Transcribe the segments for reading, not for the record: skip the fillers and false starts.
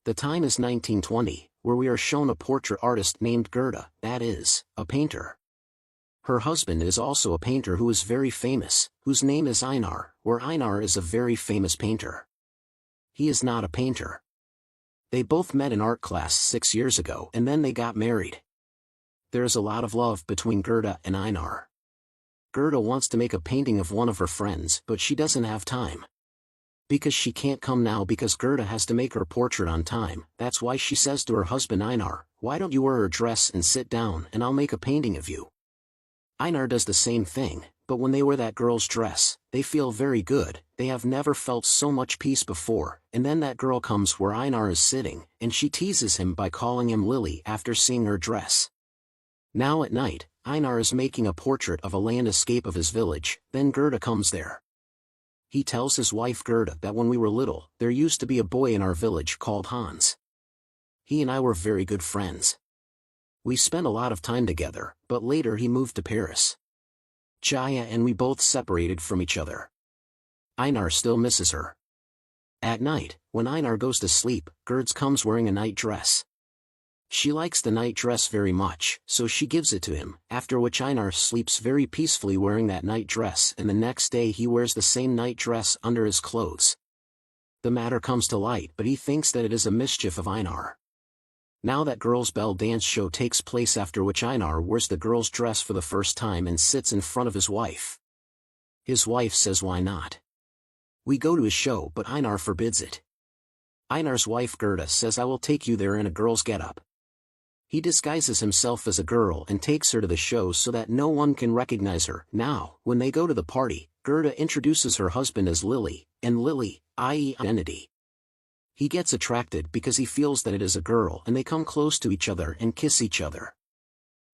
The time is 1920, where we are shown a portrait artist named Gerda, that is, a painter. Her husband is also a painter who is very famous, whose name is Einar, where Einar is a very famous painter. He is not a painter. They both met in art class 6 years ago and then they got married. There is a lot of love between Gerda and Einar. Gerda wants to make a painting of one of her friends, but she doesn't have time. Because she can't come now because Gerda has to make her portrait on time, that's why she says to her husband Einar, "Why don't you wear a dress and sit down and I'll make a painting of you." Einar does the same thing, but when they wear that girl's dress, they feel very good, they have never felt so much peace before, and then that girl comes where Einar is sitting, and she teases him by calling him Lily after seeing her dress. Now at night, Einar is making a portrait of a landscape of his village, then Gerda comes there. He tells his wife Gerda that when we were little, there used to be a boy in our village called Hans. He and I were very good friends. We spent a lot of time together, but later he moved to Paris. Jaya and we both separated from each other. Einar still misses her. At night, when Einar goes to sleep, Gerda comes wearing a night dress. She likes the night dress very much, so she gives it to him, after which Einar sleeps very peacefully wearing that night dress, and the next day he wears the same night dress under his clothes. The matter comes to light, but he thinks that it is a mischief of Einar. Now that girls' bell dance show takes place, after which Einar wears the girl's dress for the first time and sits in front of his wife. His wife says why not. We go to his show but Einar forbids it. Einar's wife Gerda says I will take you there in a girl's getup. He disguises himself as a girl and takes her to the show so that no one can recognize her. Now, when they go to the party, Gerda introduces her husband as Lily, and Lily, i.e. identity. He gets attracted because he feels that it is a girl and they come close to each other and kiss each other.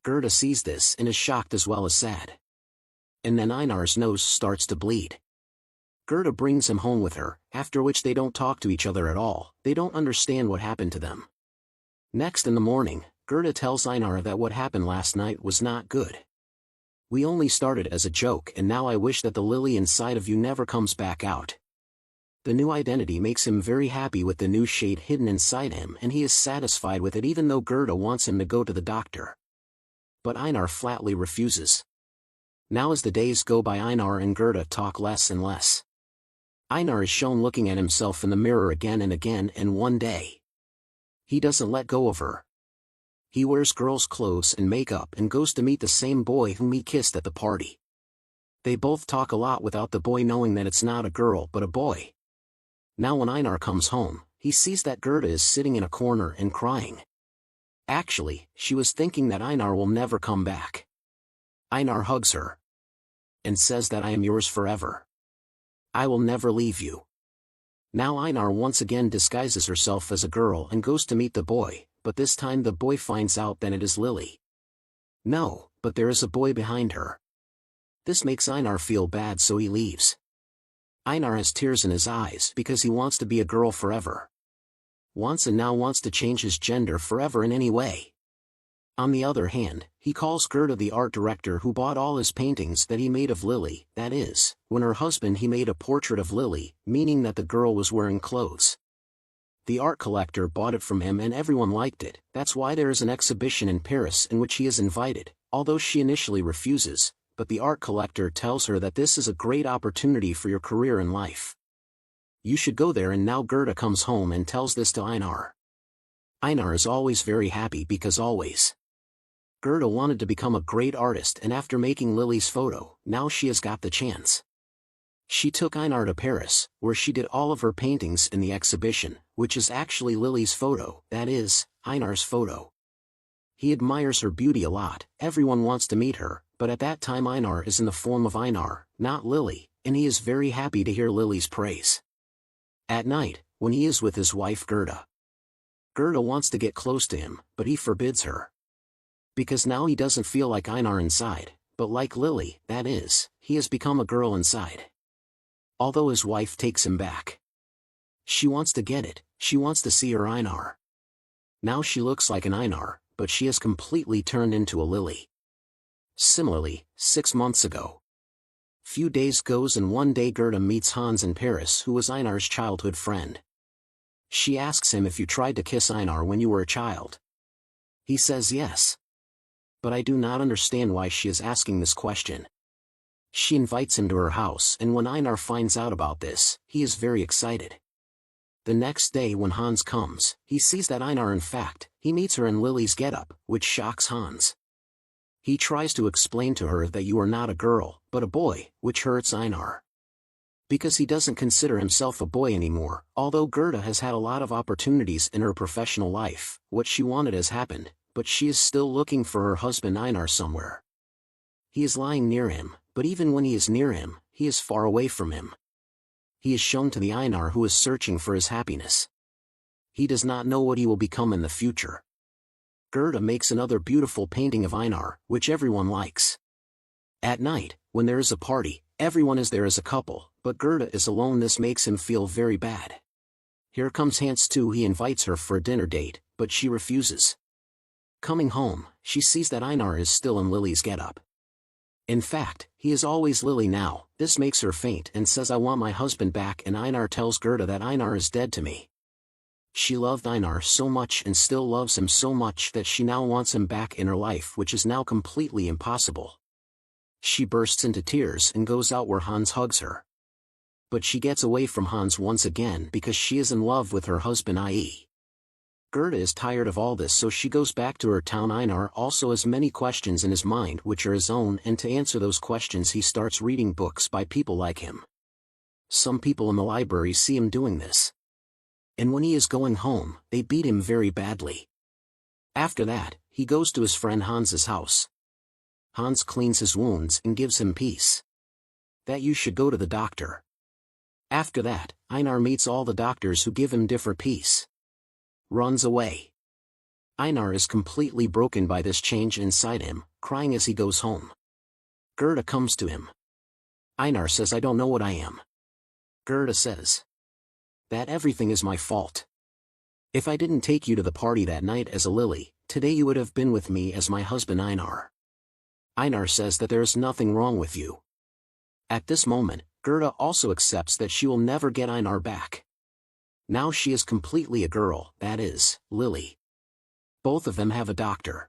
Gerda sees this and is shocked as well as sad. And then Einar's nose starts to bleed. Gerda brings him home with her, after which they don't talk to each other at all, they don't understand what happened to them. Next in the morning, Gerda tells Einar that what happened last night was not good. We only started as a joke and now I wish that the Lily inside of you never comes back out. The new identity makes him very happy with the new shade hidden inside him and he is satisfied with it even though Gerda wants him to go to the doctor. But Einar flatly refuses. Now as the days go by, Einar and Gerda talk less and less. Einar is shown looking at himself in the mirror again and again, and one day, he doesn't let go of her. He wears girls' clothes and makeup and goes to meet the same boy whom he kissed at the party. They both talk a lot without the boy knowing that it's not a girl but a boy. Now when Einar comes home, he sees that Gerda is sitting in a corner and crying. Actually, she was thinking that Einar will never come back. Einar hugs her and says that I am yours forever. I will never leave you. Now Einar once again disguises herself as a girl and goes to meet the boy, but this time the boy finds out that it is Lily. No, but there is a boy behind her. This makes Einar feel bad, so he leaves. Einar has tears in his eyes because he wants to be a girl forever. Wants and now wants to change his gender forever in any way. On the other hand, he calls Gerda the art director who bought all his paintings that he made of Lily, that is, when her husband he made a portrait of Lily, meaning that the girl was wearing clothes. The art collector bought it from him and everyone liked it, that's why there is an exhibition in Paris in which he is invited, although she initially refuses, but the art collector tells her that this is a great opportunity for your career in life. You should go there, and now Gerda comes home and tells this to Einar. Einar is always very happy because always Gerda wanted to become a great artist, and after making Lily's photo, now she has got the chance. She took Einar to Paris, where she did all of her paintings in the exhibition, which is actually Lily's photo, that is, Einar's photo. He admires her beauty a lot, everyone wants to meet her, but at that time Einar is in the form of Einar, not Lily, and he is very happy to hear Lily's praise. At night, when he is with his wife Gerda, Gerda wants to get close to him, but he forbids her. Because now he doesn't feel like Einar inside, but like Lily, that is, he has become a girl inside. Although his wife takes him back. She wants to get it, she wants to see her Einar. Now she looks like an Einar, but she has completely turned into a Lily. Similarly, 6 months ago. Few days goes and one day Gerda meets Hans in Paris, who was Einar's childhood friend. She asks him if you tried to kiss Einar when you were a child. He says yes. But I do not understand why she is asking this question. She invites him to her house, and when Einar finds out about this, he is very excited. The next day when Hans comes, he sees that Einar he meets her in Lily's getup, which shocks Hans. He tries to explain to her that you are not a girl, but a boy, which hurts Einar. Because he doesn't consider himself a boy anymore. Although Gerda has had a lot of opportunities in her professional life, what she wanted has happened, but she is still looking for her husband Einar somewhere. He is lying near him, but even when he is near him, he is far away from him. He is shown to the Einar who is searching for his happiness. He does not know what he will become in the future. Gerda makes another beautiful painting of Einar, which everyone likes. At night, when there is a party, everyone is there as a couple, but Gerda is alone. This makes him feel very bad. Here comes Hans too. He invites her for a dinner date, but she refuses. Coming home, she sees that Einar is still in Lily's getup. In fact, he is always Lily now. This makes her faint and says, I want my husband back, and Einar tells Gerda that Einar is dead to me. She loved Einar so much and still loves him so much that she now wants him back in her life, which is now completely impossible. She bursts into tears and goes out where Hans hugs her. But she gets away from Hans once again because she is in love with her husband i.e. Gerda is tired of all this, so she goes back to her town. Einar also has many questions in his mind which are his own, and to answer those questions he starts reading books by people like him. Some people in the library see him doing this. And when he is going home, they beat him very badly. After that, he goes to his friend Hans's house. Hans cleans his wounds and gives him peace. That you should go to the doctor. After that, Einar meets all the doctors who give him different peace. Runs away. Einar is completely broken by this change inside him, crying as he goes home. Gerda comes to him. Einar says, I don't know what I am. Gerda says that everything is my fault. If I didn't take you to the party that night as a Lily, today you would have been with me as my husband Einar. Einar says that there is nothing wrong with you. At this moment, Gerda also accepts that she will never get Einar back. Now she is completely a girl, that is, Lily. Both of them have a doctor.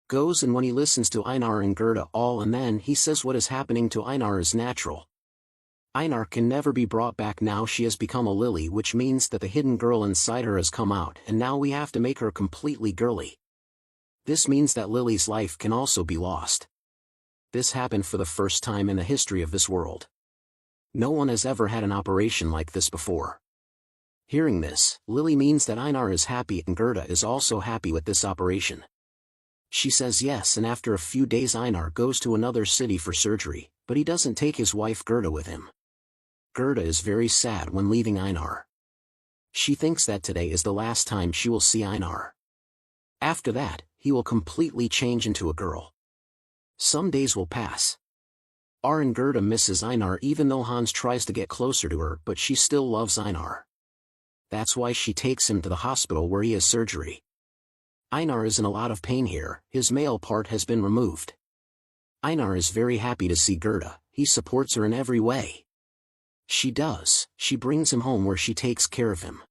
Goes, and when he listens to Einar and Gerda all, and then he says what is happening to Einar is natural. Einar can never be brought back. Now she has become a Lily, which means that the hidden girl inside her has come out, and now we have to make her completely girly. This means that Lily's life can also be lost. This happened for the first time in the history of this world. No one has ever had an operation like this before. Hearing this, Lily means that Einar is happy, and Gerda is also happy with this operation. She says yes, and after a few days Einar goes to another city for surgery, but he doesn't take his wife Gerda with him. Gerda is very sad when leaving Einar. She thinks that today is the last time she will see Einar. After that, he will completely change into a girl. Some days will pass. And Gerda misses Einar even though Hans tries to get closer to her, but she still loves Einar. That's why she takes him to the hospital where he has surgery. Einar is in a lot of pain here. His male part has been removed. Einar is very happy to see Gerda. He supports her in every way. She brings him home where she takes care of him.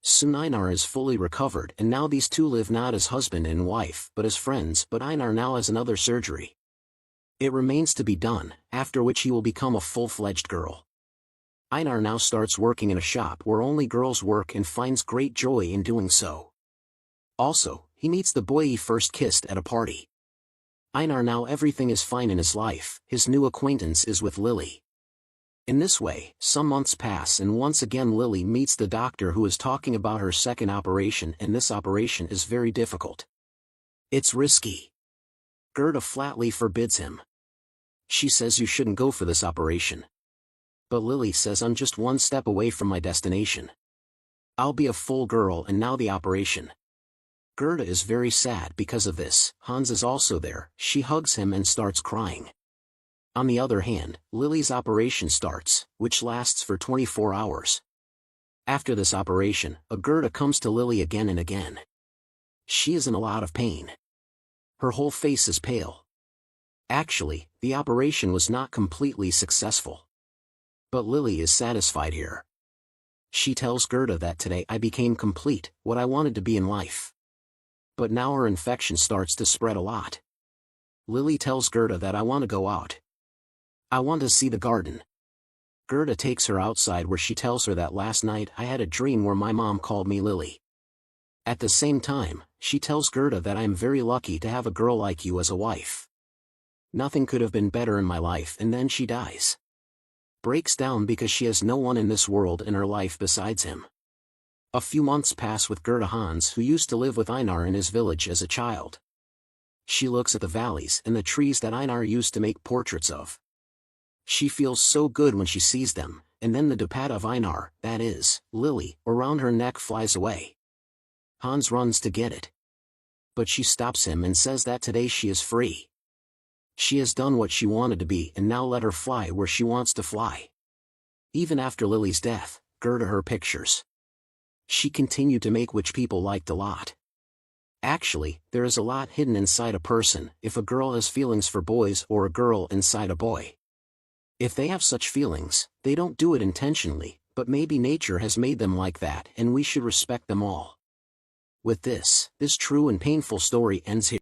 Soon Einar is fully recovered, and now these two live not as husband and wife but as friends, but Einar now has another surgery. It remains to be done, after which he will become a full-fledged girl. Einar now starts working in a shop where only girls work and finds great joy in doing so. Also, he meets the boy he first kissed at a party. Einar now everything is fine in his life. His new acquaintance is with Lily. In this way, some months pass, and once again Lily meets the doctor who is talking about her second operation, and this operation is very difficult. It's risky. Gerda flatly forbids him. She says you shouldn't go for this operation. But Lily says I'm just one step away from my destination. I'll be a full girl, and now the operation. Gerda is very sad because of this. Hans is also there. She hugs him and starts crying. On the other hand, Lily's operation starts, which lasts for 24 hours. After this operation, Gerda comes to Lily again and again. She is in a lot of pain. Her whole face is pale. Actually, the operation was not completely successful. But Lily is satisfied here. She tells Gerda that today I became complete, what I wanted to be in life. But now her infection starts to spread a lot. Lily tells Gerda that I want to go out. I want to see the garden. Gerda takes her outside where she tells her that last night I had a dream where my mom called me Lily. At the same time, she tells Gerda that I am very lucky to have a girl like you as a wife. Nothing could have been better in my life, and then she dies. Breaks down because she has no one in this world in her life besides him. A few months pass with Gerda Hans, who used to live with Einar in his village as a child. She looks at the valleys and the trees that Einar used to make portraits of. She feels so good when she sees them, and then the dupatta of Einar, that is, Lily, around her neck flies away. Hans runs to get it. But she stops him and says that today she is free. She has done what she wanted to be, and now let her fly where she wants to fly. Even after Lily's death, Gerda her pictures. She continued to make, which people liked a lot. Actually, there is a lot hidden inside a person, if a girl has feelings for boys or a girl inside a boy. If they have such feelings, they don't do it intentionally, but maybe nature has made them like that, and we should respect them all. With this true and painful story ends here.